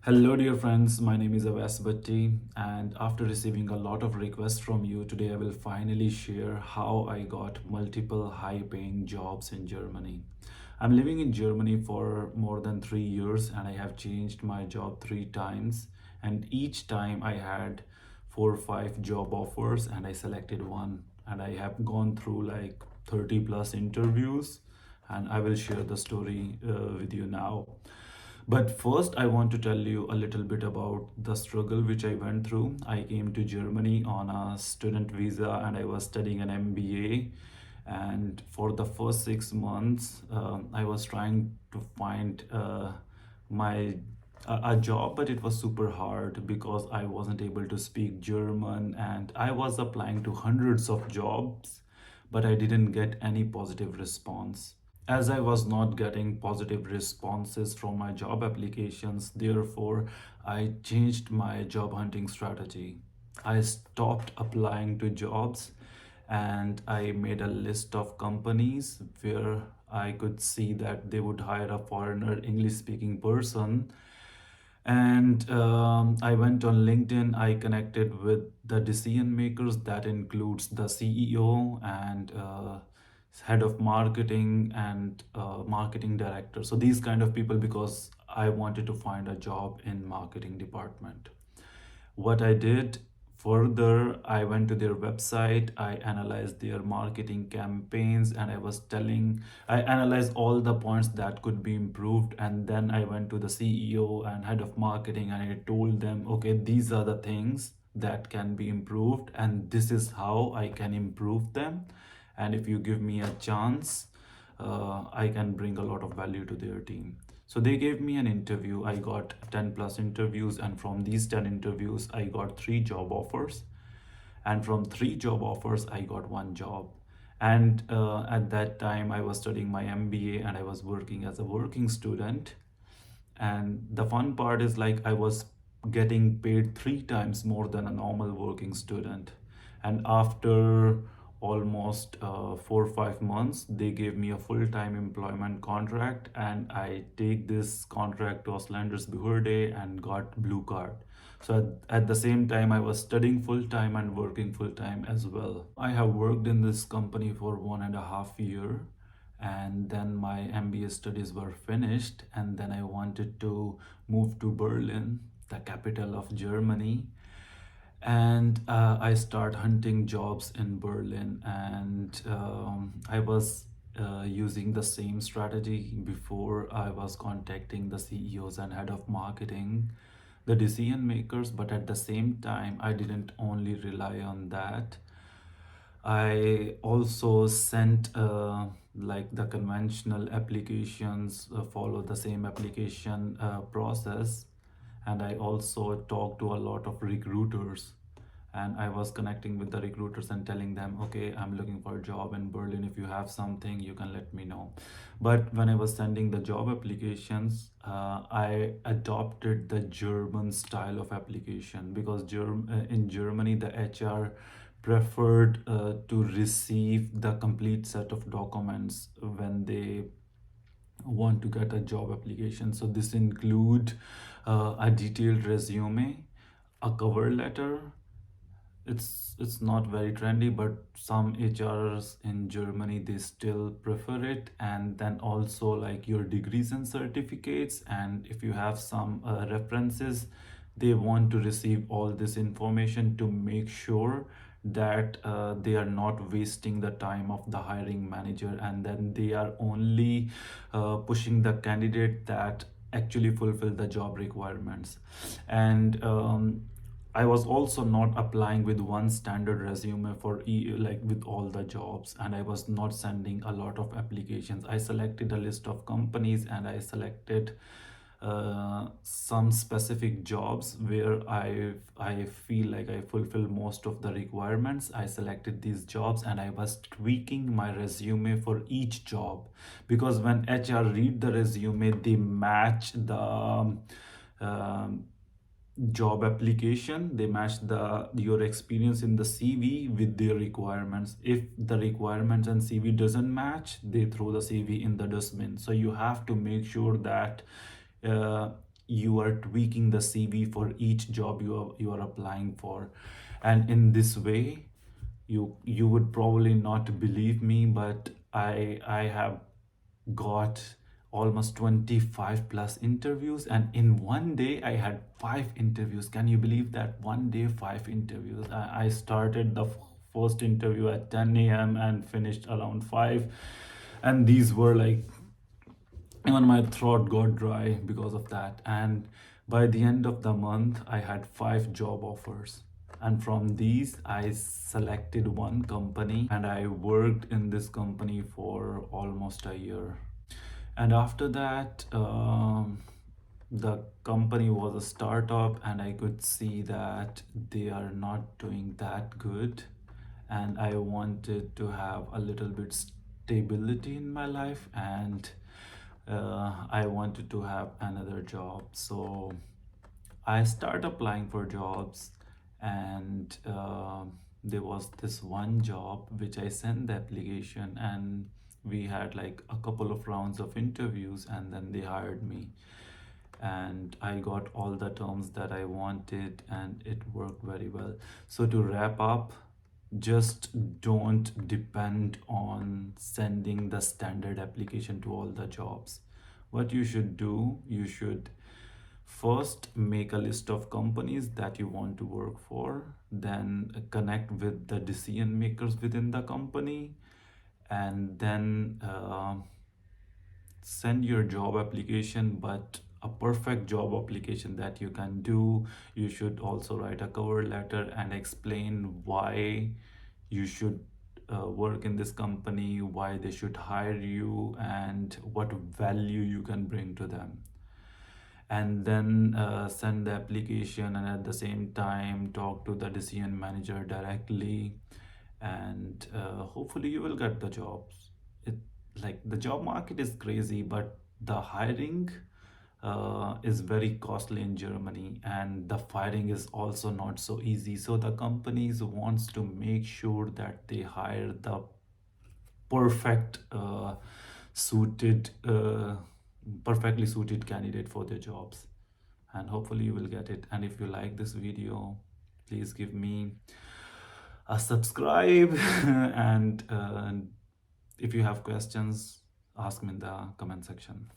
Hello, dear friends. My name is Avas Bhatti, and after receiving a lot of requests from you, today I will finally share how I got multiple high paying jobs in Germany. I'm living in Germany for more than 3 years, and I have changed my job three times. And each time I had 4 or 5 job offers, and I selected one. And I have gone through like 30 plus interviews, and I will share the story with you now. But first, I want to tell you a little bit about the struggle which I went through. I came to Germany on a student visa and I was studying an MBA. And for the first 6 months, I was trying to find my a job, but it was super hard because I wasn't able to speak German and I was applying to hundreds of jobs, but I didn't get any positive response. As I was not getting positive responses from my job applications, therefore, I changed my job hunting strategy. I stopped applying to jobs and I made a list of companies where I could see that they would hire a foreigner English speaking person. And I went on LinkedIn. I connected with the decision makers. That includes the CEO and head of marketing and marketing director. So these kind of people, because I wanted to find a job in marketing department. What I did further, I went to their website, I analyzed their marketing campaigns, and I analyzed all the points that could be improved. And then I went to the CEO and head of marketing and I told them, okay, these are the things that can be improved, and this is how I can improve them. And if you give me a chance, I can bring a lot of value to their team. So they gave me an interview. I got 10 plus interviews, and from these 10 interviews, I got three job offers. And from three job offers, I got one job. And at that time, I was studying my MBA and I was working as a working student. And the fun part is like I was getting paid three times more than a normal working student. And after almost 4 or 5 months, they gave me a full-time employment contract, and I take this contract to Ausländers Behörde and got blue card. So at the same time, I was studying full-time and working full-time as well. I have worked in this company for 1.5 years, and then my MBA studies were finished, and then I wanted to move to Berlin, the capital of Germany. And I start hunting jobs in Berlin, and I was using the same strategy. Before, I was contacting the CEOs and head of marketing, the decision makers, but at the same time, I didn't only rely on that. I also sent like the conventional applications, follow the same application process. And I also talked to a lot of recruiters. And I was connecting with the recruiters and telling them, okay, I'm looking for a job in Berlin. If you have something, you can let me know. But when I was sending the job applications, I adopted the German style of application because in Germany, the HR preferred to receive the complete set of documents when they want to get a job application. So this include a detailed resume, a cover letter. It's not very trendy, but some HRs in Germany, they still prefer it. And then also like your degrees and certificates, and if you have some references, they want to receive all this information to make sure that they are not wasting the time of the hiring manager, and then they are only pushing the candidate that actually fulfill the job requirements. And I was also not applying with one standard resume for like with all the jobs, and I was not sending a lot of applications. I selected a list of companies and I selected some specific jobs where I feel like I fulfill most of the requirements. I selected these jobs and I was tweaking my resume for each job, because when HR read the resume, they match the job application, they match the your experience in the CV with their requirements. If the requirements and CV doesn't match, they throw the CV in the dustbin. So you have to make sure that uh, you are tweaking the CV for each job you are applying for. And in this way, you would probably not believe me, but I have got almost 25 plus interviews, and in one day I had 5 interviews. Can you believe that? One day 5 interviews. I started the first interview at 10 a.m. and finished around 5, and these were like, even my throat got dry because of that. And by the end of the month I had 5 job offers, and from these I selected one company and I worked in this company for almost a year. And after that, the company was a startup and I could see that they are not doing that good, and I wanted to have a little bit stability in my life, and I wanted to have another job. So I started applying for jobs, and there was this one job which I sent the application, and we had like a couple of rounds of interviews, and then they hired me. And I got all the terms that I wanted, and it worked very well. So, to wrap up, just don't depend on sending the standard application to all the jobs. What you should do, you should first make a list of companies that you want to work for, then connect with the decision makers within the company, and then send your job application, but a perfect job application that you can do. You should also write a cover letter and explain why you should work in this company, why they should hire you, and what value you can bring to them. And then send the application, and at the same time talk to the decision manager directly, and hopefully you will get the jobs. It, like, the job market is crazy, but the hiring is very costly in Germany, and the firing is also not so easy. So the companies wants to make sure that they hire the perfect suited perfectly suited candidate for their jobs. And hopefully you will get it. And if you like this video, please give me a subscribe and if you have questions, ask me in the comment section.